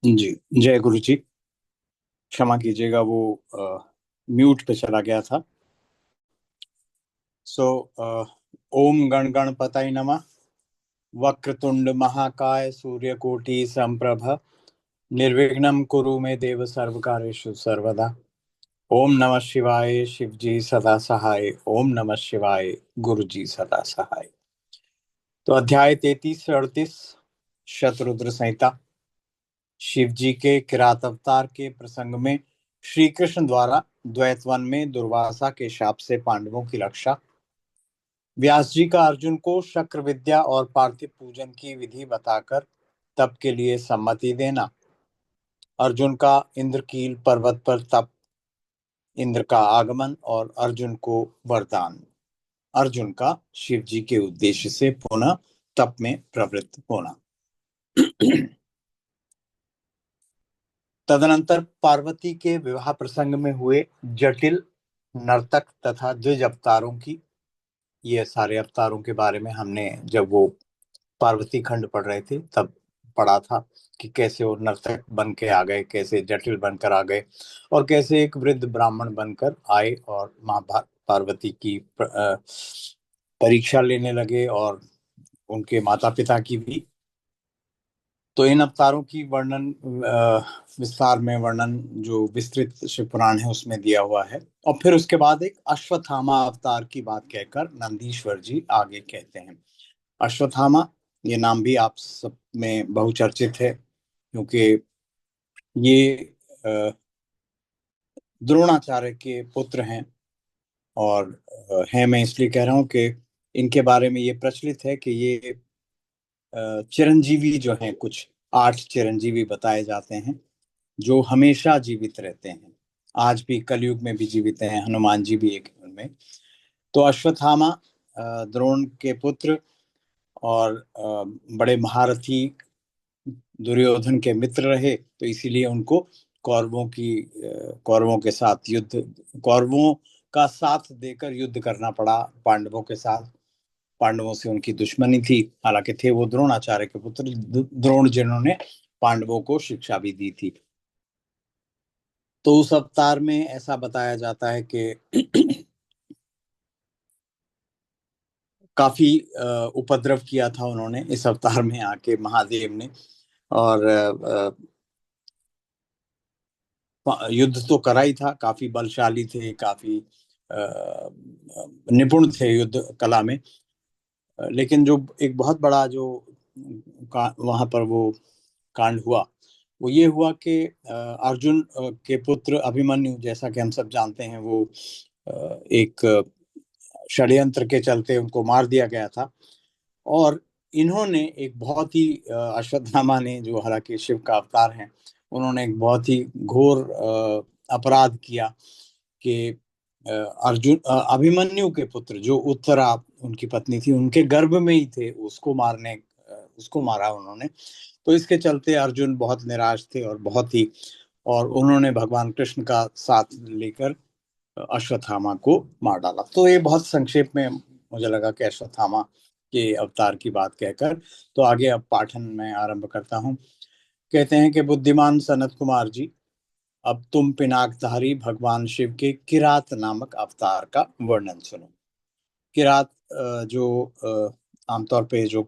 जी। जय गुरु जी। क्षमा कीजिएगा, वो म्यूट पे चला गया था। सो ओम गण गणपताय नमः। वक्रतुंड महाकाय सूर्यकोटि समप्रभ। निर्विघ्नं कुरु मे देव सर्वकार्येषु सर्वदा। ओम नमः शिवाय शिव जी सदा सहाय। ओम नमः शिवाय गुरु जी सदा सहाय। तो अध्याय 33 से 38 शतरुद्र संहिता। शिव जी के किरात अवतार के प्रसंग में श्री कृष्ण द्वारा द्वैतवन में दुर्वासा के शाप से पांडवों की रक्षा। व्यास जी का अर्जुन को शक्र विद्या और पार्थिव पूजन की विधि बताकर तप के लिए सम्मति देना। अर्जुन का इंद्रकील पर्वत पर तप। इंद्र का आगमन और अर्जुन को वरदान। अर्जुन का शिव जी के उद्देश्य से पुनः तप में प्रवृत्त होना। तदनंतर पार्वती के विवाह प्रसंग में हुए जटिल नर्तक तथा द्विज अवतारों की, ये सारे अवतारों के बारे में हमने जब वो पार्वती खंड पढ़ रहे थे तब पढ़ा था कि कैसे वो नर्तक बन के आ गए, कैसे जटिल बनकर आ गए और कैसे एक वृद्ध ब्राह्मण बनकर आए और माँ पार्वती की परीक्षा लेने लगे और उनके माता पिता की भी। तो इन अवतारों की वर्णन विस्तार में वर्णन जो विस्तृत शिव पुराण है उसमें दिया हुआ है। और फिर उसके बाद एक अश्वत्थामा अवतार की बात कहकर नंदीश्वर जी आगे कहते हैं। अश्वत्थामा, ये नाम भी आप सब में बहुचर्चित है क्योंकि ये अ, द्रोणाचार्य के पुत्र हैं। और है, मैं इसलिए कह रहा हूँ कि इनके बारे में ये प्रचलित है कि ये चिरंजीवी जो हैं, कुछ 8 चिरंजीवी बताए जाते हैं जो हमेशा जीवित रहते हैं। आज भी कलयुग में भी जीवित हैं, हनुमान जी भी एक हैं उनमें। तो अश्वत्थामा द्रोण के पुत्र और बड़े महारथी दुर्योधन के मित्र रहे, तो इसीलिए उनको कौरवों के साथ युद्ध, कौरवों का साथ देकर युद्ध करना पड़ा पांडवों के साथ। पांडवों से उनकी दुश्मनी थी, हालांकि थे वो द्रोणाचार्य के पुत्र द्रोण, जिन्होंने पांडवों को शिक्षा भी दी थी। तो उस अवतार में ऐसा बताया जाता है कि काफी उपद्रव किया था उन्होंने इस अवतार में आके, महादेव ने। और युद्ध तो करा ही था, काफी बलशाली थे, काफी निपुण थे युद्ध कला में। लेकिन जो एक बहुत बड़ा जो वहां पर वो कांड हुआ, वो ये हुआ कि अर्जुन के पुत्र अभिमन्यु, जैसा कि हम सब जानते हैं, वो एक षड्यंत्र के चलते उनको मार दिया गया था। और इन्होंने एक बहुत ही अश्वत्थामा ने, जो हालांकि शिव का अवतार हैं, उन्होंने एक बहुत ही घोर अपराध किया कि अभिमन्यु के पुत्र जो उत्तरा उनकी पत्नी थी, उनके गर्भ में ही थे, उसको मारा उन्होंने। तो इसके चलते अर्जुन बहुत निराश थे और बहुत ही, और उन्होंने भगवान कृष्ण का साथ लेकर अश्वत्थामा को मार डाला। तो ये बहुत संक्षेप में मुझे लगा कि अश्वत्थामा के अवतार की बात कहकर, तो आगे अब पाठन में आरंभ करता हूँ। कहते हैं कि बुद्धिमान सनत कुमार जी, अब तुम पिनाकधारी भगवान शिव के किरात नामक अवतार का वर्णन सुनो। किरात जो आमतौर पे जो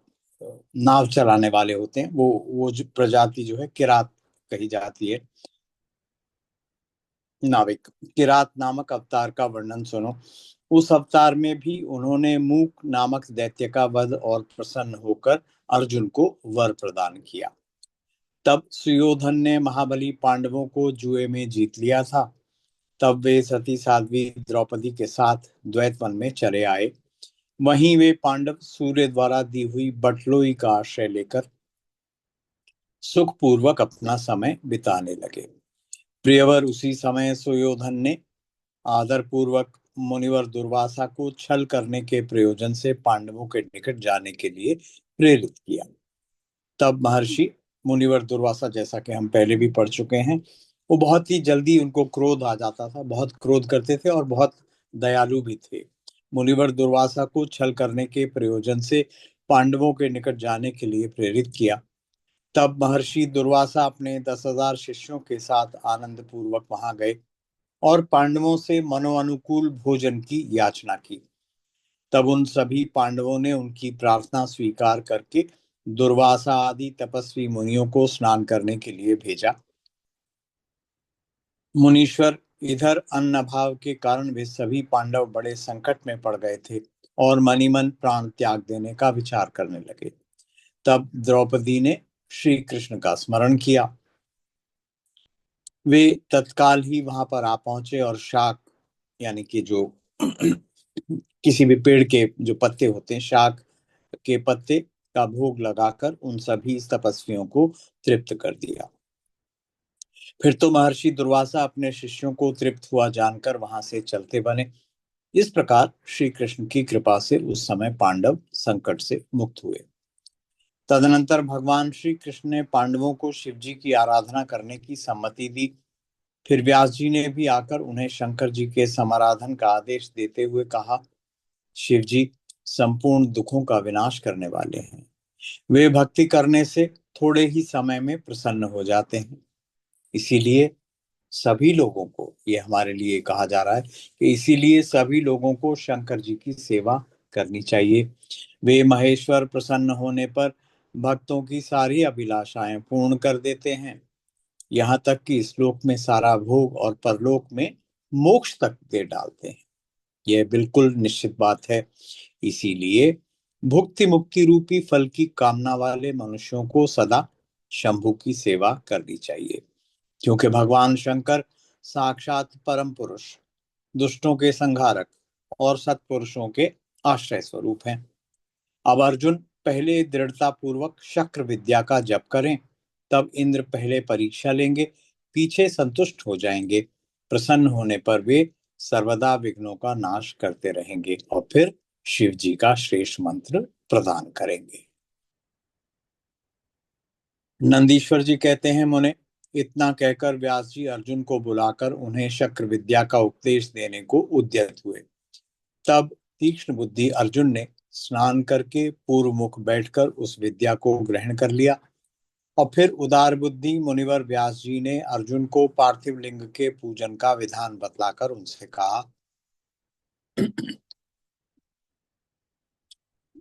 नाव चलाने वाले होते हैं, वो जो प्रजाति जो है किरात कही जाती है, नाविक। किरात नामक अवतार का वर्णन सुनो। उस अवतार में भी उन्होंने मूक नामक दैत्य का वध और प्रसन्न होकर अर्जुन को वर प्रदान किया। तब सुयोधन ने महाबली पांडवों को जुए में जीत लिया था। तब वे सती साध्वी द्रौपदी के साथ द्वैतवन में चले आए। वहीं वे पांडव सूर्य द्वारा दी हुई बटलोई का आश्रय लेकर सुखपूर्वक अपना समय बिताने लगे। प्रियवर उसी समय सुयोधन ने आदर पूर्वक मुनिवर दुर्वासा को छल करने के प्रयोजन से पांडवों के निकट जाने के लिए प्रेरित किया। तब महर्षि मुनिवर दुर्वासा, जैसा कि हम पहले भी पढ़ चुके हैं, वो बहुत ही जल्दी उनको क्रोध आ जाता था, बहुत क्रोध करते थे और बहुत दयालु भी थे। मुनिवर दुर्वासा को छल करने के प्रयोजन से पांडवों के निकट जाने के लिए प्रेरित किया। तब महर्षि दुर्वासा अपने 10,000 शिष्यों के साथ आनंद पूर्वक वहां गए और पांडवों से मनोअनुकूल भोजन की याचना की। तब उन सभी पांडवों ने उनकी प्रार्थना स्वीकार करके दुर्वासा आदि तपस्वी मुनियों को स्नान करने के लिए भेजा। मुनीश्वर, इधर अन्न अभाव के कारण वे सभी पांडव बड़े संकट में पड़ गए थे और मनी मन प्राण त्याग देने का विचार करने लगे। तब द्रौपदी ने श्री कृष्ण का स्मरण किया। वे तत्काल ही वहां पर आ पहुंचे और शाक, यानी कि जो किसी भी पेड़ के जो पत्ते होते हैं, शाक के पत्ते का भोग लगाकर उन सभी तपस्वियों को तृप्त कर दिया। फिर तो महर्षि दुर्वासा अपने शिष्यों को तृप्त हुआ जानकर वहां से चलते बने। इस प्रकार श्री कृष्ण की कृपा से उस समय पांडव संकट से मुक्त हुए। तदनंतर भगवान श्री कृष्ण ने पांडवों को शिव जी की आराधना करने की सम्मति दी। फिर व्यास जी ने भी आकर उन्हें शंकर जी के समाराधन का आदेश देते हुए कहा, शिव जी संपूर्ण दुखों का विनाश करने वाले हैं। वे भक्ति करने से थोड़े ही समय में प्रसन्न हो जाते हैं। इसीलिए सभी लोगों को, ये हमारे लिए कहा जा रहा है कि इसीलिए सभी लोगों को शंकर जी की सेवा करनी चाहिए। वे महेश्वर प्रसन्न होने पर भक्तों की सारी अभिलाषाएं पूर्ण कर देते हैं, यहाँ तक कि इस लोक में सारा भोग और परलोक में मोक्ष तक दे डालते हैं। यह बिल्कुल निश्चित बात है। इसीलिए भुक्ति मुक्ति रूपी फल की कामना वाले मनुष्यों को सदा शंभु की सेवा करनी चाहिए, क्योंकि भगवान शंकर साक्षात परम पुरुष, दुष्टों के संहारक और सत्पुरुषों के आश्रय स्वरूप हैं। अब अर्जुन पहले दृढ़ता पूर्वक शक्र विद्या का जप करें, तब इंद्र पहले परीक्षा लेंगे, पीछे संतुष्ट हो जाएंगे। प्रसन्न होने पर वे सर्वदा विघ्नों का नाश करते रहेंगे और फिर शिव जी का श्रेष्ठ मंत्र प्रदान करेंगे। नंदीश्वर जी कहते हैं, मुने, इतना कहकर व्यास जी अर्जुन को बुलाकर उन्हें शक्र विद्या का उपदेश देने को उद्यत हुए। तब तीक्ष्ण बुद्धि अर्जुन ने स्नान करके पूर्व मुख बैठकर उस विद्या को ग्रहण कर लिया और फिर उदार बुद्धि मुनिवर व्यास जी ने अर्जुन को पार्थिव लिंग के पूजन का विधान बतलाकर उनसे कहा।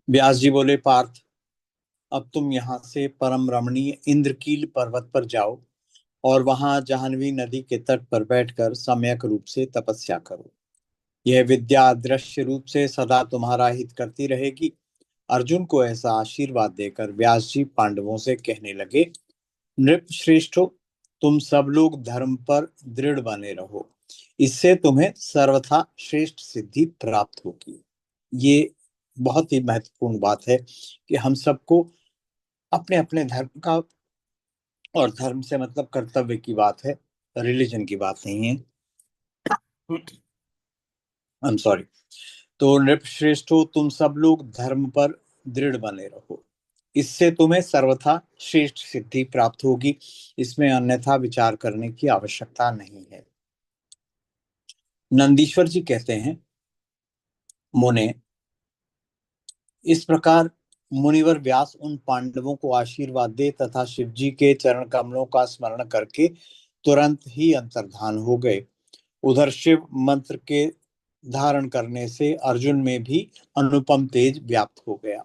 व्यास जी बोले, पार्थ, अब तुम यहाँ से परम रमणीय इंद्रकील पर्वत पर जाओ और वहां जाह्नवी नदी के तट पर बैठकर सम्यक रूप से तपस्या करो। यह विद्या दृश्य रूप से सदा तुम्हारा हित करती रहेगी। अर्जुन को ऐसा आशीर्वाद देकर व्यास जी पांडवों से कहने लगे, नृप श्रेष्ठो, तुम सब लोग धर्म पर दृढ़ बने रहो, इससे तुम्हें सर्वथा श्रेष्ठ सिद्धि प्राप्त होगी। ये बहुत ही महत्वपूर्ण बात है कि हम सबको अपने अपने धर्म का, और धर्म से मतलब कर्तव्य की बात है, रिलीजन की बात नहीं है। I am sorry. तो नृपश्रेष्ठो, तुम सब लोग धर्म पर दृढ़ बने रहो, इससे तुम्हें सर्वथा श्रेष्ठ सिद्धि प्राप्त होगी। इसमें अन्यथा विचार करने की आवश्यकता नहीं है। नंदीश्वर जी कहते हैं, मुने, इस प्रकार मुनिवर व्यास उन पांडवों को आशीर्वाद दे तथा शिव जी के चरण कमलों का स्मरण करके तुरंत ही अंतर्धान हो गए। उधर शिव मंत्र के धारण करने से अर्जुन में भी अनुपम तेज व्याप्त हो गया।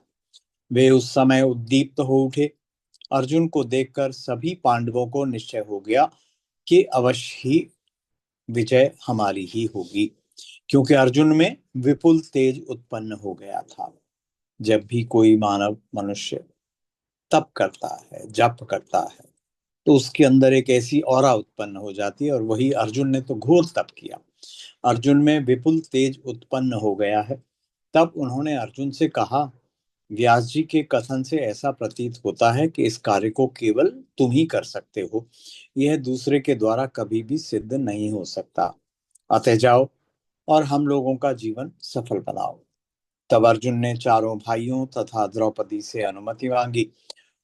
वे उस समय उद्दीप्त हो उठे। अर्जुन को देखकर सभी पांडवों को निश्चय हो गया कि अवश्य ही विजय हमारी ही होगी, क्योंकि अर्जुन में विपुल तेज उत्पन्न हो गया था। जब भी कोई मानव मनुष्य तप करता है, जप करता है, तो उसके अंदर एक ऐसी ऑरा उत्पन्न हो जाती है, और वही अर्जुन ने तो घोर तप किया। अर्जुन में विपुल तेज उत्पन्न हो गया है। तब उन्होंने अर्जुन से कहा, व्यास जी के कथन से ऐसा प्रतीत होता है कि इस कार्य को केवल तुम ही कर सकते हो, यह दूसरे के द्वारा कभी भी सिद्ध नहीं हो सकता। अतः जाओ और हम लोगों का जीवन सफल बनाओ। तब अर्जुन ने चारों भाइयों तथा द्रौपदी से अनुमति मांगी।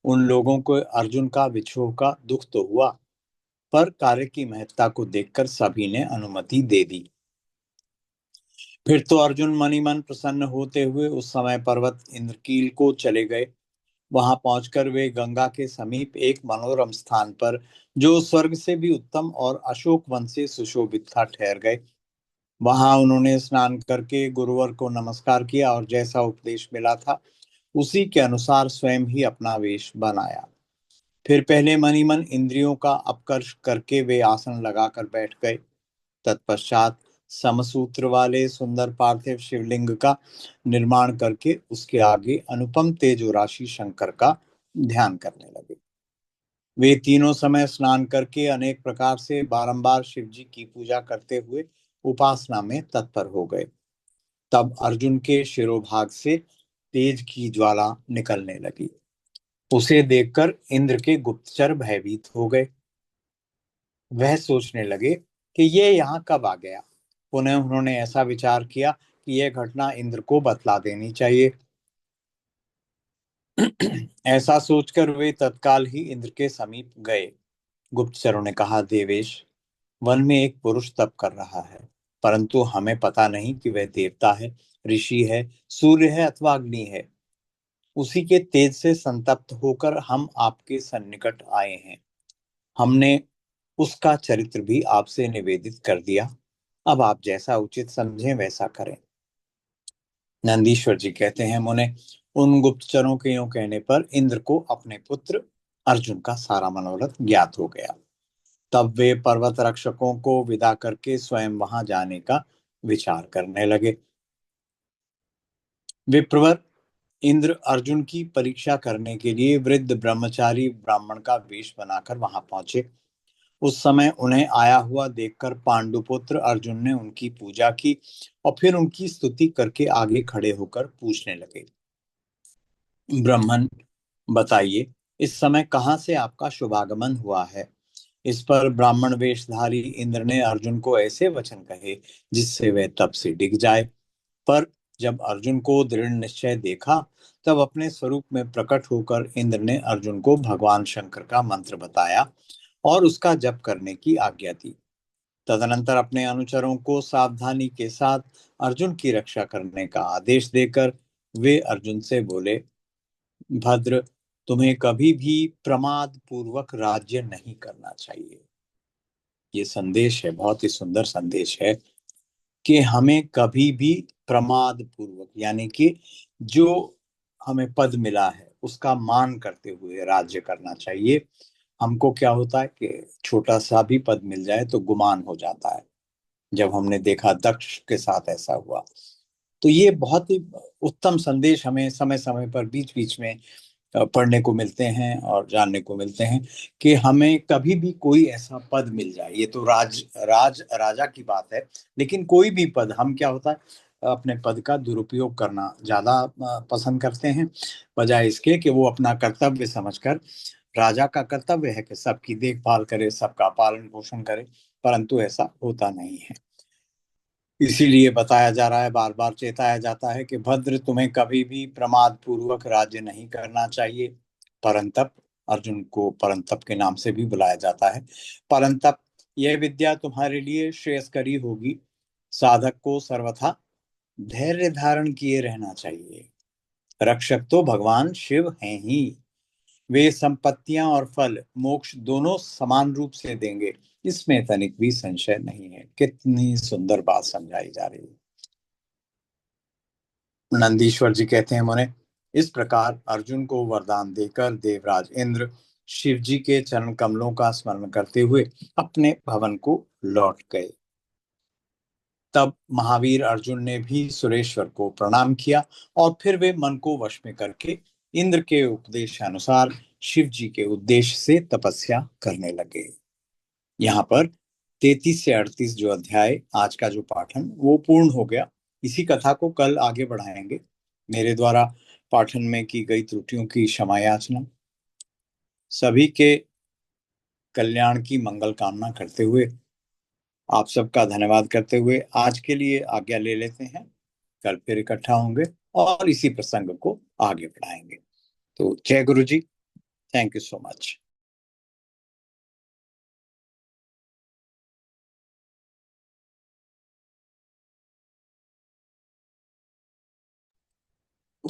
उन लोगों को अर्जुन का विछोह का दुख तो हुआ, पर कार्य की महत्ता को देखकर सभी ने अनुमति दे दी। फिर तो अर्जुन मनी मन प्रसन्न होते हुए उस समय पर्वत इंद्रकील को चले गए। वहां पहुंचकर वे गंगा के समीप एक मनोरम स्थान पर, जो स्वर्ग से भी उत्तम और अशोक वन से सुशोभित था, ठहर गए। वहां उन्होंने स्नान करके गुरुवर को नमस्कार किया और जैसा उपदेश मिला था उसी के अनुसार स्वयं ही अपना वेश बनाया। फिर पहले मनी मन इंद्रियों का अपकर्ष करके वे आसन लगाकर बैठ गए। तत्पश्चात समसूत्र वाले सुंदर पार्थिव शिवलिंग का निर्माण करके उसके आगे अनुपम तेजो राशि शंकर का ध्यान करने लगे। वे तीनों समय स्नान करके अनेक प्रकार से बारंबार शिव जी की पूजा करते हुए उपासना में तत्पर हो गए। तब अर्जुन के शिरोभाग से तेज की ज्वाला निकलने लगी। उसे देखकर इंद्र के गुप्तचर भयभीत हो गए। वह सोचने लगे कि ये यहाँ कब आ गया। पुनः उन्होंने ऐसा विचार किया कि यह घटना इंद्र को बतला देनी चाहिए। ऐसा सोचकर वे तत्काल ही इंद्र के समीप गए। गुप्तचरों ने कहा, देवेश, वन में एक पुरुष तप कर रहा है, परंतु हमें पता नहीं कि वह देवता है, ऋषि है, सूर्य है अथवा अग्नि है। उसी के तेज से संतप्त होकर हम आपके सन्निकट आए हैं। हमने उसका चरित्र भी आपसे निवेदित कर दिया। अब आप जैसा उचित समझें वैसा करें। नंदीश्वर जी कहते हैं, मुने, उन गुप्तचरों के यूं कहने पर इंद्र को अपने पुत्र अर्जुन का सारा मनोरथ ज्ञात हो गया। तब वे पर्वत रक्षकों को विदा करके स्वयं वहां जाने का विचार करने लगे। विप्रवर, इंद्र अर्जुन की परीक्षा करने के लिए वृद्ध ब्रह्मचारी ब्राह्मण का वेश बनाकर वहां पहुंचे। उस समय उन्हें आया हुआ देखकर पांडुपुत्र अर्जुन ने उनकी पूजा की और फिर उनकी स्तुति करके आगे खड़े होकर पूछने लगे, ब्राह्मण, बताइए, इस समय कहाँ से आपका शुभागमन हुआ है। इस पर ब्राह्मण वेशधारी इंद्र ने अर्जुन को ऐसे वचन कहे जिससे वह तब से डिग जाए। पर जब अर्जुन को दृढ़ निश्चय देखा, तब अपने स्वरूप में प्रकट होकर इंद्र ने अर्जुन को भगवान शंकर का मंत्र बताया और उसका जप करने की आज्ञा दी। तदनंतर अपने अनुचरों को सावधानी के साथ अर्जुन की रक्षा करने का आदेश देकर वे अर्जुन से बोले, भद्र, तुम्हें कभी भी प्रमाद पूर्वक राज्य नहीं करना चाहिए। ये संदेश है, बहुत ही सुंदर संदेश है कि हमें कभी भी प्रमाद पूर्वक, यानी कि जो हमें पद मिला है उसका मान करते हुए राज्य करना चाहिए। हमको क्या होता है कि छोटा सा भी पद मिल जाए तो गुमान हो जाता है। जब हमने देखा दक्ष के साथ ऐसा हुआ, तो ये बहुत ही उत्तम संदेश हमें समय समय पर बीच बीच में पढ़ने को मिलते हैं और जानने को मिलते हैं कि हमें कभी भी कोई ऐसा पद मिल जाए। ये तो राजा की बात है, लेकिन कोई भी पद, हम क्या होता है अपने पद का दुरुपयोग करना ज्यादा पसंद करते हैं, बजाय इसके कि वो अपना कर्तव्य समझकर, राजा का कर्तव्य है कि सबकी देखभाल करे, सबका पालन पोषण करे, परंतु ऐसा होता नहीं है। इसीलिए बताया जा रहा है, बार बार चेताया जाता है कि भद्र, तुम्हें कभी भी प्रमाद पूर्वक राज्य नहीं करना चाहिए। परंतप, अर्जुन को परंतप के नाम से भी बुलाया जाता है। परंतप, यह विद्या तुम्हारे लिए श्रेयस्करी होगी। साधक को सर्वथा धैर्य धारण किए रहना चाहिए। रक्षक तो भगवान शिव हैं ही। वे संपत्तियां और फल, मोक्ष दोनों समान रूप से देंगे, इसमें तनिक भी संशय नहीं है। कितनी सुंदर बात समझाई जा रही है। नंदीश्वर जी कहते हैं, मुने, इस प्रकार अर्जुन को वरदान देकर देवराज इंद्र शिव जी के चरण कमलों का स्मरण करते हुए अपने भवन को लौट गए। तब महावीर अर्जुन ने भी सुरेश्वर को प्रणाम किया और फिर वे मन को वश में करके इंद्र के उपदेश अनुसार शिव जी के उद्देश्य से तपस्या करने लगे। यहाँ पर 33 से 38 जो अध्याय, आज का जो पाठन वो पूर्ण हो गया। इसी कथा को कल आगे बढ़ाएंगे। मेरे द्वारा पाठन में की गई त्रुटियों की क्षमा याचना। सभी के कल्याण की मंगल कामना करते हुए, आप सबका धन्यवाद करते हुए आज के लिए आज्ञा ले लेते हैं। कल फिर इकट्ठा होंगे और इसी प्रसंग को आगे बढ़ाएंगे। तो जय गुरु जी। Thank you so much.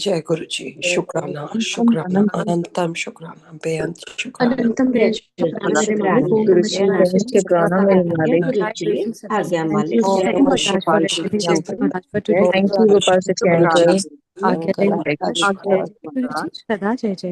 जय गुरु जी। शुक्राना शुक्राना अनंतम शुक्राना बेअंत शुक्राना अनंतम जय शुक्राना मेरे मुरारी को गुरु जी जय शुक्राना मेरे मुरारी। आज्ञा मालिक ओम जय नमः शिवाय शिवाय थैंक यू गोपाल सत्यान जय। आज्ञा सदा जय जय